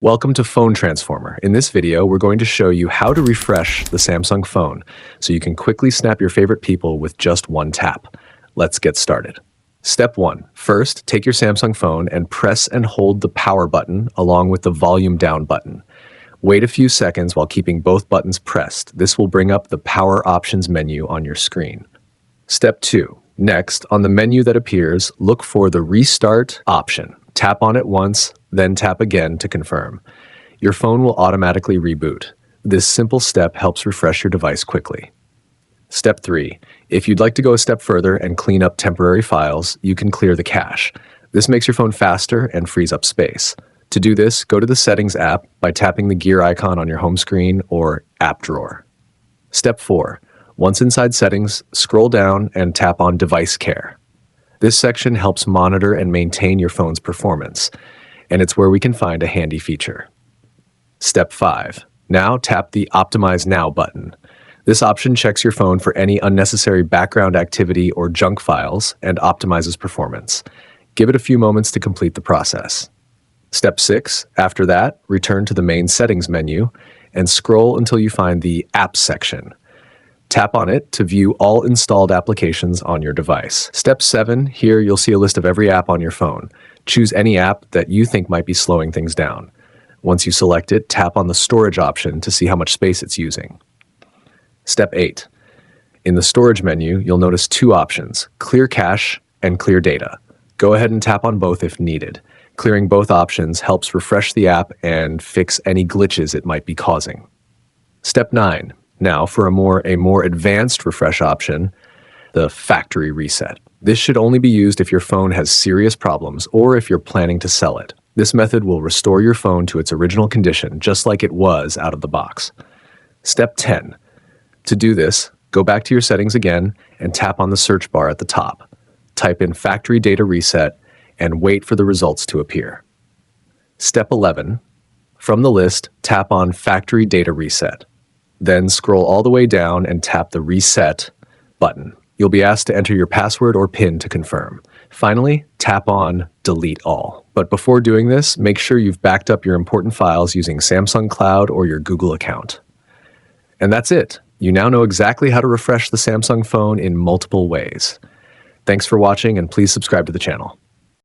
Welcome to Phone Transformer. In this video, we're going to show you how to refresh the Samsung phone so you can quickly snap your favorite people with just one tap. Let's get started. Step 1. First, take your Samsung phone and press and hold the power button along with the volume down button. Wait a few seconds while keeping both buttons pressed. This will bring up the power options menu on your screen. Step 2. Next, on the menu that appears, look for the restart option. Tap on it once, then tap again to confirm. Your phone will automatically reboot. This simple step helps refresh your device quickly. Step 3. If you'd like to go a step further and clean up temporary files, you can clear the cache. This makes your phone faster and frees up space. To do this, go to the Settings app by tapping the gear icon on your home screen or app drawer. Step 4. Once inside Settings, scroll down and tap on Device Care. This section helps monitor and maintain your phone's performance, and it's where we can find a handy feature. Step 5. Now tap the Optimize Now button. This option checks your phone for any unnecessary background activity or junk files and optimizes performance. Give it a few moments to complete the process. Step 6. After that, return to the main Settings menu and scroll until you find the Apps section. Tap on it to view all installed applications on your device. Step 7, here you'll see a list of every app on your phone. Choose any app that you think might be slowing things down. Once you select it, tap on the storage option to see how much space it's using. Step 8. In the storage menu, you'll notice two options, Clear Cache and Clear Data. Go ahead and tap on both if needed. Clearing both options helps refresh the app and fix any glitches it might be causing. Step 9. Now, for a more advanced refresh option, the factory reset. This should only be used if your phone has serious problems or if you're planning to sell it. This method will restore your phone to its original condition, just like it was out of the box. Step 10. To do this, go back to your settings again and tap on the search bar at the top. Type in Factory Data Reset and wait for the results to appear. Step 11. From the list, tap on Factory Data Reset. Then scroll all the way down and tap the Reset button. You'll be asked to enter your password or PIN to confirm. Finally, tap on Delete All. But before doing this, make sure you've backed up your important files using Samsung Cloud or your Google account. And that's it. You now know exactly how to refresh the Samsung phone in multiple ways. Thanks for watching, and please subscribe to the channel.